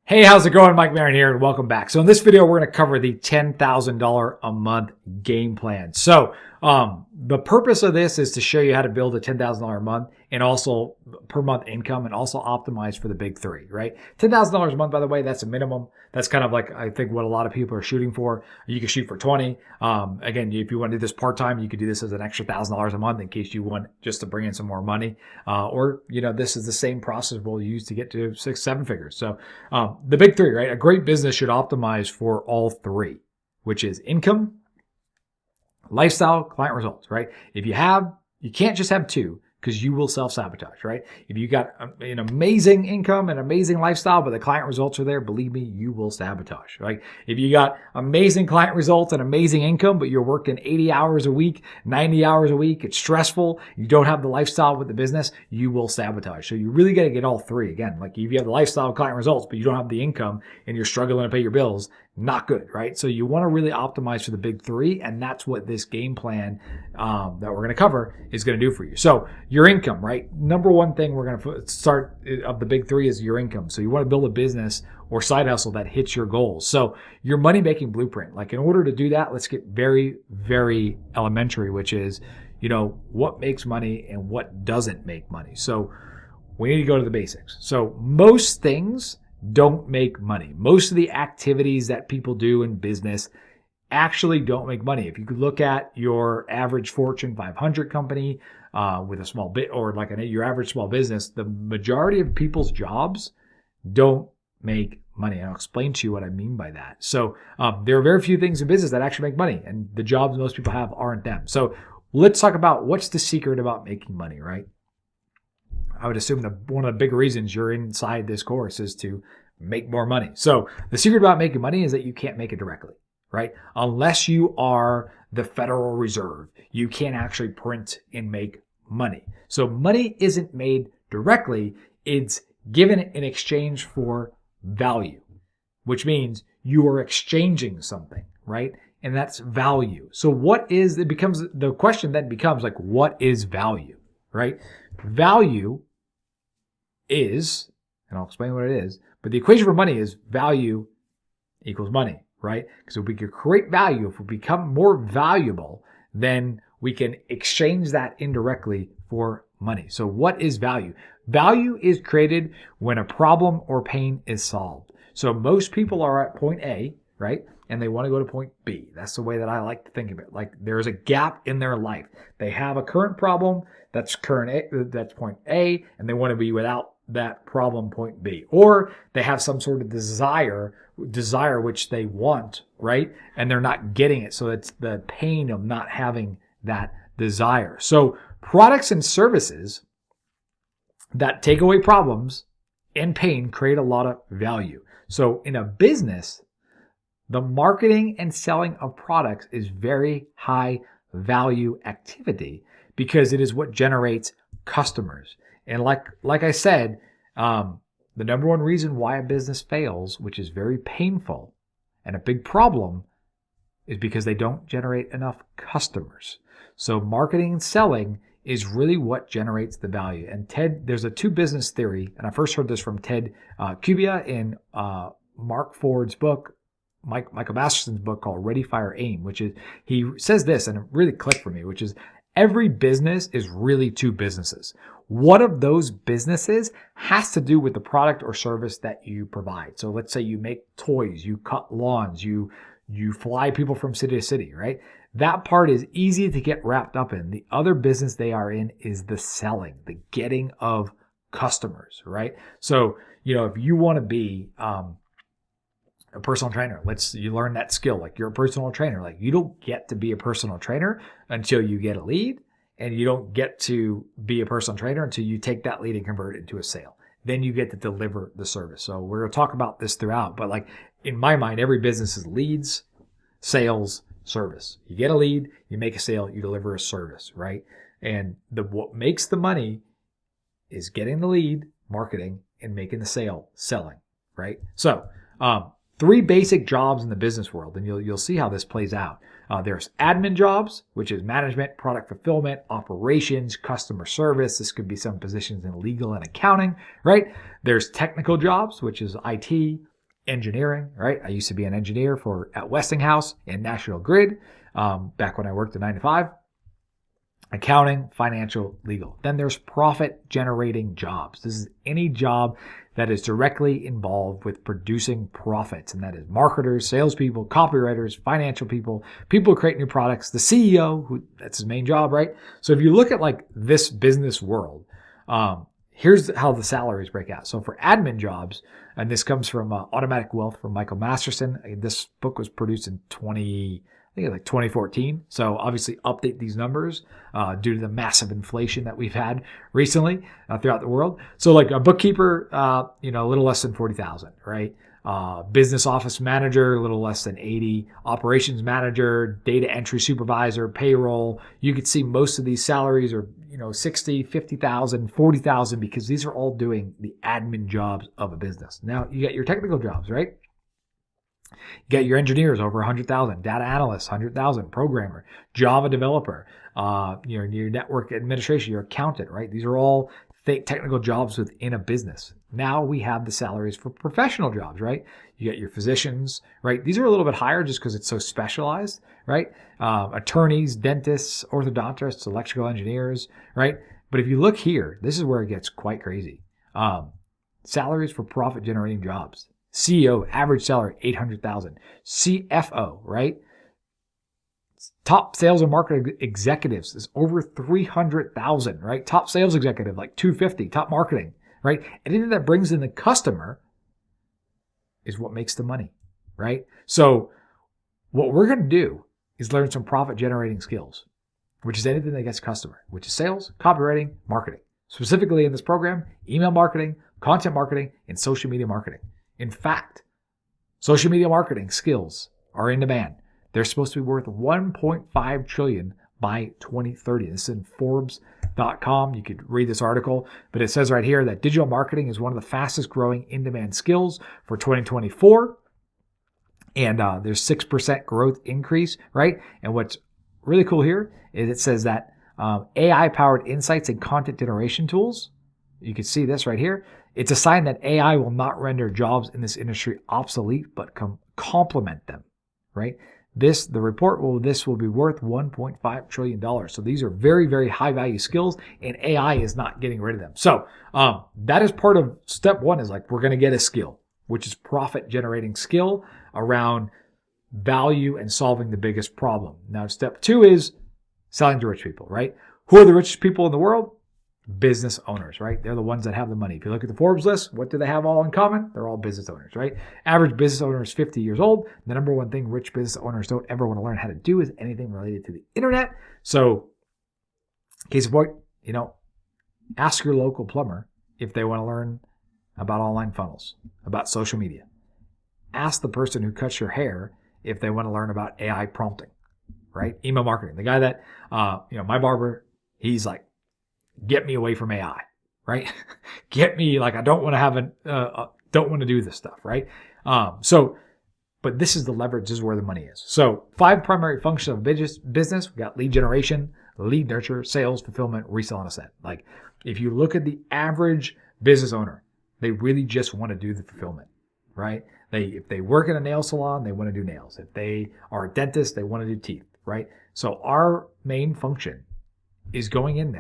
Hey, how's it going? Mike Marin here, and welcome back. So in this video, we're going to cover the $10,000 a month game plan. So the purpose of this is to show you how to build a $10,000 a month and also per month income and also optimize for the big three, right? $10,000 a month, by the way, that's a minimum. That's kind of like, I think, what a lot of people are shooting for. You can shoot for 20. Again, if you want to do this part-time, you could do this as an extra $1,000 a month in case you want just to bring in some more money. Or, this is the same process we'll use to get to 6-7 figures. So the big three, right? A great business should optimize for all three, which is income, lifestyle, client results, right? You can't just have two because you will self-sabotage, right? If you got an amazing income and amazing lifestyle, but the client results are there, believe me, you will sabotage, right? If you got amazing client results and amazing income, but you're working 80 hours a week, 90 hours a week, it's stressful, you don't have the lifestyle with the business, you will sabotage. So you really got to get all three. Again, like if you have the lifestyle, client results, but you don't have the income and you're struggling to pay your bills, not good, right? So you want to really optimize for the big three, and that's what this game plan that we're going to cover is going to do for you. So your income, right? Number one thing we're going to start of the big three is your income. So you want to build a business or side hustle that hits your goals. So your money-making blueprint, like in order to do that, let's get very, very elementary, which is, what makes money and what doesn't make money. So we need to go to the basics. So most things don't make money. Most of the activities that people do in business actually don't make money. If you could look at your average Fortune 500 company with a small bit, or like your average small business, the majority of people's jobs don't make money. And I'll explain to you what I mean by that. So there are very few things in business that actually make money, and the jobs most people have aren't them. So let's talk about what's the secret about making money, right? I would assume that one of the big reasons you're inside this course is to make more money. So the secret about making money is that you can't make it directly, right? Unless you are the Federal Reserve, you can't actually print and make money. So money isn't made directly. It's given in exchange for value, which means you are exchanging something, right? And that's value. So the question then becomes like, what is value, right? Value is, and I'll explain what it is, but the equation for money is value equals money, right? Because if we could create value, if we become more valuable, then we can exchange that indirectly for money. So what is value? Value is created when a problem or pain is solved. So most people are at point A, right? And they want to go to point B. That's the way that I like to think of it. Like there's a gap in their life. They have a current problem that's point A, and they want to be without that problem point B. Or they have some sort of desire which they want, right? And they're not getting it. So it's the pain of not having that desire. So products and services that take away problems and pain create a lot of value. So in a business, the marketing and selling of products is very high value activity because it is what generates customers. And like I said, the number one reason why a business fails, which is very painful and a big problem, is because they don't generate enough customers. So marketing and selling is really what generates the value. And there's a two business theory, and I first heard this from Ted Kubia in Mark Ford's book, Michael Masterson's book called Ready, Fire, Aim, which is, he says this, and it really clicked for me, which is every business is really two businesses. One of those businesses has to do with the product or service that you provide. So let's say you make toys, you cut lawns, you fly people from city to city, right? That part is easy to get wrapped up in. The other business they are in is the selling, the getting of customers, right? So, if you want to be a personal trainer, you learn that skill. Like you're a personal trainer. Like you don't get to be a personal trainer until you get a lead, and you don't get to be a personal trainer until you take that lead and convert it into a sale. Then you get to deliver the service. So we're going to talk about this throughout, but like in my mind, every business is leads, sales, service. You get a lead, you make a sale, you deliver a service, right? And what makes the money is getting the lead, marketing, and making the sale, selling, right? So, three basic jobs in the business world, and you'll see how this plays out. There's admin jobs, which is management, product fulfillment, operations, customer service. This could be some positions in legal and accounting, right? There's technical jobs, which is IT, engineering, right? I used to be an engineer at Westinghouse and National Grid back when I worked a 9 to 5. Accounting, financial, legal. Then there's profit generating jobs. This is any job that is directly involved with producing profits. And that is marketers, salespeople, copywriters, financial people, people who create new products, the CEO, that's his main job, right? So if you look at like this business world, here's how the salaries break out. So for admin jobs, and this comes from Automatic Wealth from Michael Masterson. This book was produced in 2014. So obviously update these numbers due to the massive inflation that we've had recently throughout the world. So like a bookkeeper, a little less than 40,000, right? Business office manager, a little less than 80. Operations manager, data entry supervisor, payroll. You could see most of these salaries are 60, 50,000, 40,000 because these are all doing the admin jobs of a business. Now you got your technical jobs, right? You got your engineers over 100,000, data analysts 100,000, programmer, Java developer, your network administration, your accountant, right? These are all technical jobs within a business. Now we have the salaries for professional jobs, right? You got your physicians, right? These are a little bit higher just because it's so specialized, right? Attorneys, dentists, orthodontists, electrical engineers, right? But if you look here, this is where it gets quite crazy. Salaries for profit generating jobs. CEO, average salary, 800,000. CFO, right? Top sales and marketing executives is over 300,000, right? Top sales executive, like 250. Top marketing, right? Anything that brings in the customer is what makes the money, right? So what we're going to do is learn some profit generating skills, which is anything that gets customer, which is sales, copywriting, marketing. Specifically in this program, email marketing, content marketing, and social media marketing. In fact, social media marketing skills are in demand. They're supposed to be worth $1.5 trillion by 2030. This is in Forbes.com. You could read this article, but it says right here that digital marketing is one of the fastest growing in-demand skills for 2024. And there's 6% growth increase, right? And what's really cool here is it says that AI-powered insights and content generation tools, you can see this right here. It's a sign that AI will not render jobs in this industry obsolete, but complement them, right? This will be worth $1.5 trillion. So these are very, very high value skills, and AI is not getting rid of them. So that is part of step one, is like, we're going to get a skill, which is profit generating skill around value and solving the biggest problem. Now, step two is selling to rich people, right? Who are the richest people in the world? Business owners, right? They're the ones that have the money. If you look at the Forbes list, what do they have all in common? They're all business owners, right? Average business owner is 50 years old. The number one thing rich business owners don't ever want to learn how to do is anything related to the internet. So, case in point, ask your local plumber if they want to learn about online funnels, about social media. Ask the person who cuts your hair if they want to learn about AI prompting, right? Email marketing. The guy that, my barber, he's like, get me away from AI, right? Get me, like, I don't want to have don't want to do this stuff, right? But this is the leverage. This is where the money is. So 5 primary functions of business. We got lead generation, lead nurture, sales, fulfillment, resell, and ascent. Like, if you look at the average business owner, they really just want to do the fulfillment, right? If they work in a nail salon, they want to do nails. If they are a dentist, they want to do teeth, right? So our main function is going in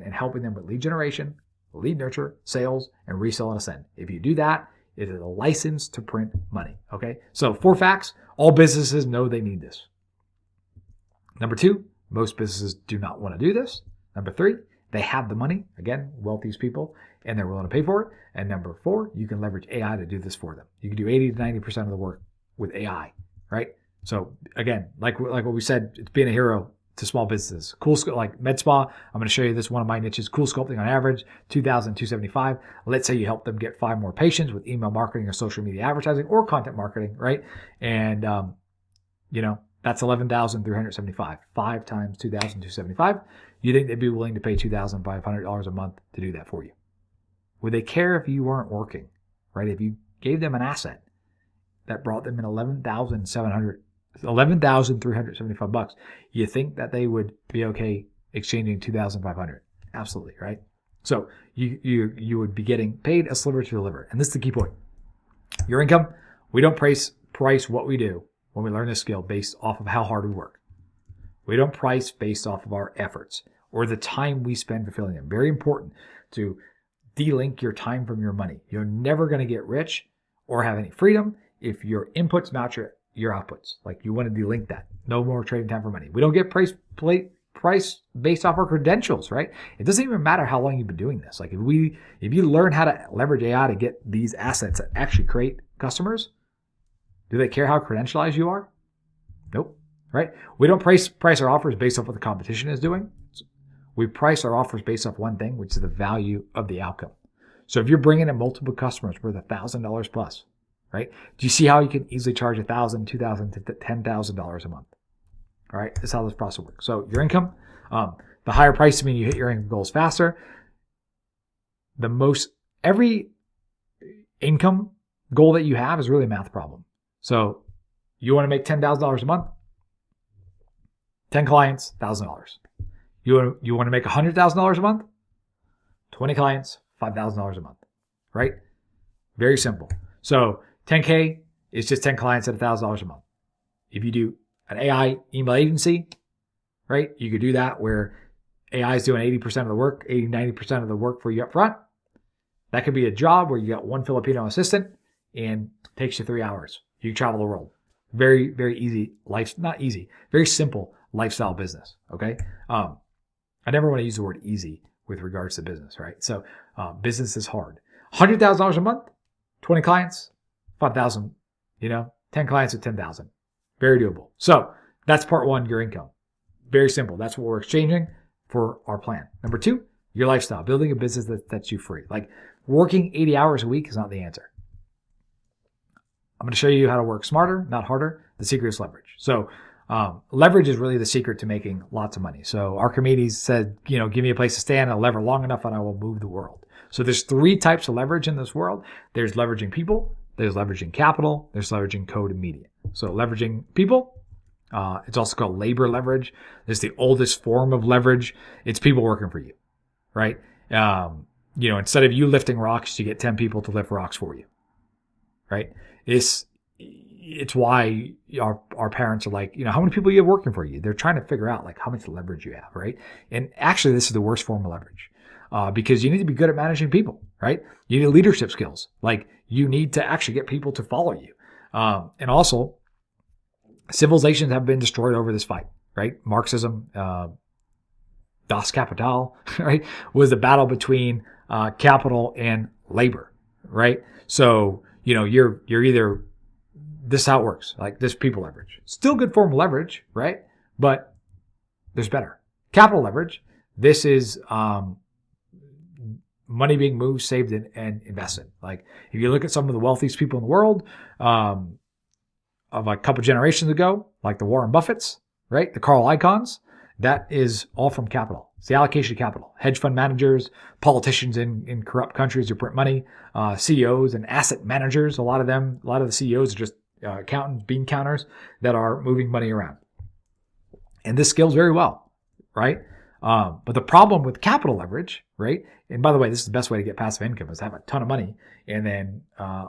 and helping them with lead generation, lead nurture, sales, and resell and ascend. If you do that, it is a license to print money, okay? So 4 facts, all businesses know they need this. Number 2, most businesses do not want to do this. Number 3, they have the money, again, wealthiest people, and they're willing to pay for it. And number 4, you can leverage AI to do this for them. You can do 80 to 90% of the work with AI, right? So again, like what we said, it's being a hero to small businesses. Cool, like med spa. I'm going to show you this, one of my niches. Cool sculpting on average, $2,275. Let's say you help them get 5 more patients with email marketing or social media advertising or content marketing, right? And that's $11,375. 5 times $2,275. You think they'd be willing to pay $2,500 a month to do that for you? Would they care if you weren't working, right? If you gave them an asset that brought them in $11,375, you think that they would be okay exchanging $2,500? Absolutely, right? So you would be getting paid a sliver to deliver. And this is the key point. Your income, we don't price what we do when we learn this skill based off of how hard we work. We don't price based off of our efforts or the time we spend fulfilling them. Very important to de-link your time from your money. You're never going to get rich or have any freedom if your inputs match your outputs. Like, you want to de-link that. No more trading time for money. We don't get price based off our credentials, right? It doesn't even matter how long you've been doing this. Like, if you learn how to leverage AI to get these assets that actually create customers, do they care how credentialized you are? Nope. Right? We don't price our offers based off what the competition is doing. We price our offers based off one thing, which is the value of the outcome. So if you're bringing in multiple customers worth $1,000 plus, right? Do you see how you can easily charge $1,000, $2,000 to $10,000 a month? All right, that's how this process works. So your income, the higher price means you hit your income goals faster. Every income goal that you have is really a math problem. So you want to make $10,000 a month, 10 clients, $1,000. You want to make $100,000 a month, 20 clients, $5,000 a month, right? Very simple. So 10K is just 10 clients at $1,000 a month. If you do an AI email agency, right, you could do that where AI is doing 80% of the work, 80, 90% of the work for you up front. That could be a job where you got one Filipino assistant and it takes you 3 hours. You travel the world. Very, very easy very simple lifestyle business, okay? I never want to use the word easy with regards to business, right? So business is hard. $100,000 a month, 20 clients, 5,000, 10 clients at 10,000. Very doable. So that's part one, your income. Very simple. That's what we're exchanging for our plan. Number two, your lifestyle, building a business that sets you free. Like, working 80 hours a week is not the answer. I'm going to show you how to work smarter, not harder. The secret is leverage. So leverage is really the secret to making lots of money. So Archimedes said, give me a place to stand, I'll lever long enough and I will move the world. So there's 3 types of leverage in this world. There's leveraging people, there's leveraging capital, there's leveraging code and media. So leveraging people, it's also called labor leverage. It's the oldest form of leverage. It's people working for you, right? Instead of you lifting rocks, you get 10 people to lift rocks for you, right? It's why our parents are like, how many people you have working for you? They're trying to figure out like how much leverage you have, right? And actually, this is the worst form of leverage because you need to be good at managing people, right? You need leadership skills. Like, you need to actually get people to follow you. And also, civilizations have been destroyed over this fight, right? Marxism, Das Kapital, right, was the battle between capital and labor, right? So, you're either, this is how it works, like this people leverage. Still good form of leverage, right? But there's better. Capital leverage, this is money being moved, saved, and invested. Like, if you look at some of the wealthiest people in the world, of a couple generations ago, like the Warren Buffetts, right? The Carl Icahns, that is all from capital. It's the allocation of capital. Hedge fund managers, politicians in corrupt countries who print money, CEOs and asset managers. A lot of the CEOs are just accountants, bean counters that are moving money around. And this scales very well, right? But the problem with capital leverage, right? And by the way, this is the best way to get passive income, is to have a ton of money and then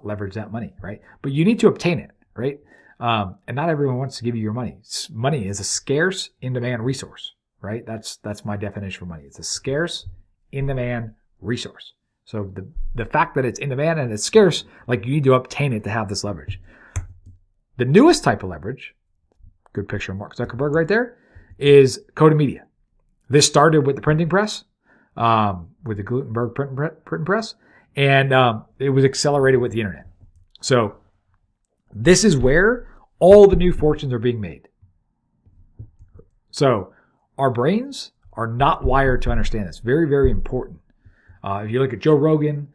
leverage that money, right? But you need to obtain it, right? And not everyone wants to give you your money. Money is a scarce, in-demand resource, right? That's my definition for money. It's a scarce, in-demand resource. So the fact that it's in demand and it's scarce, like, you need to obtain it to have this leverage. The newest type of leverage, good picture of Mark Zuckerberg right there, is code and media. This started with the printing press, with the Gutenberg printing press, and it was accelerated with the internet. So this is where all the new fortunes are being made. So our brains are not wired to understand this. Very, very important. If you look at Joe Rogan,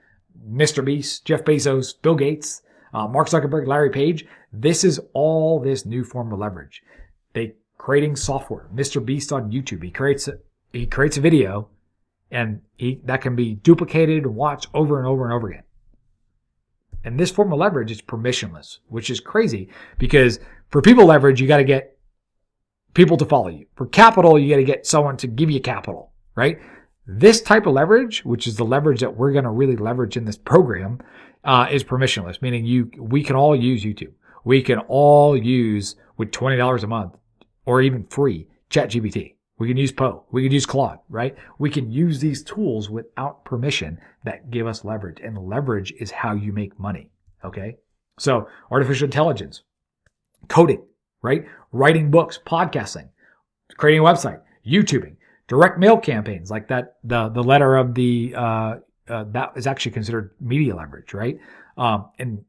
Mr. Beast, Jeff Bezos, Bill Gates, Mark Zuckerberg, Larry Page, this is all this new form of leverage. They creating software. Mr. Beast on YouTube, he creates a video, and that can be duplicated and watched over and over and over again. And this form of leverage is permissionless, which is crazy, because for people leverage, you got to get people to follow you. For capital, you got to get someone to give you capital, right? This type of leverage, which is the leverage that we're going to really leverage in this program, is permissionless, meaning we can all use YouTube. We can all use, with $20 a month or even free, ChatGPT. We can use Poe. We can use Claude, right? We can use these tools without permission that give us leverage. And leverage is how you make money, okay? So artificial intelligence, coding, right? Writing books, podcasting, creating a website, YouTubing, direct mail campaigns like that. The letter of the that is actually considered media leverage, right? And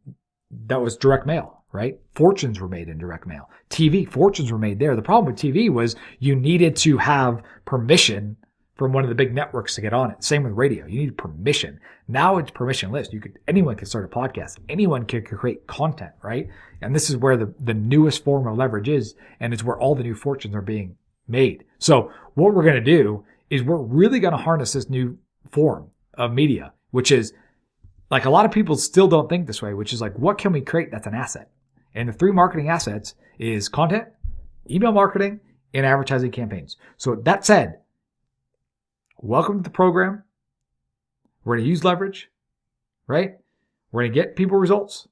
that was direct mail, right? Fortunes were made in direct mail. TV, fortunes were made there. The problem with TV was you needed to have permission from one of the big networks to get on it. Same with radio. You need permission. Now it's permissionless. Anyone can start a podcast. Anyone can create content, right? And this is where the newest form of leverage is, and it's where all the new fortunes are being made. So what we're going to do is we're really going to harness this new form of media, which is, like, a lot of people still don't think this way, which is like, what can we create that's an asset? And the 3 marketing assets is content, email marketing, and advertising campaigns. So that said, welcome to the program. We're going to use leverage, right? We're going to get people results.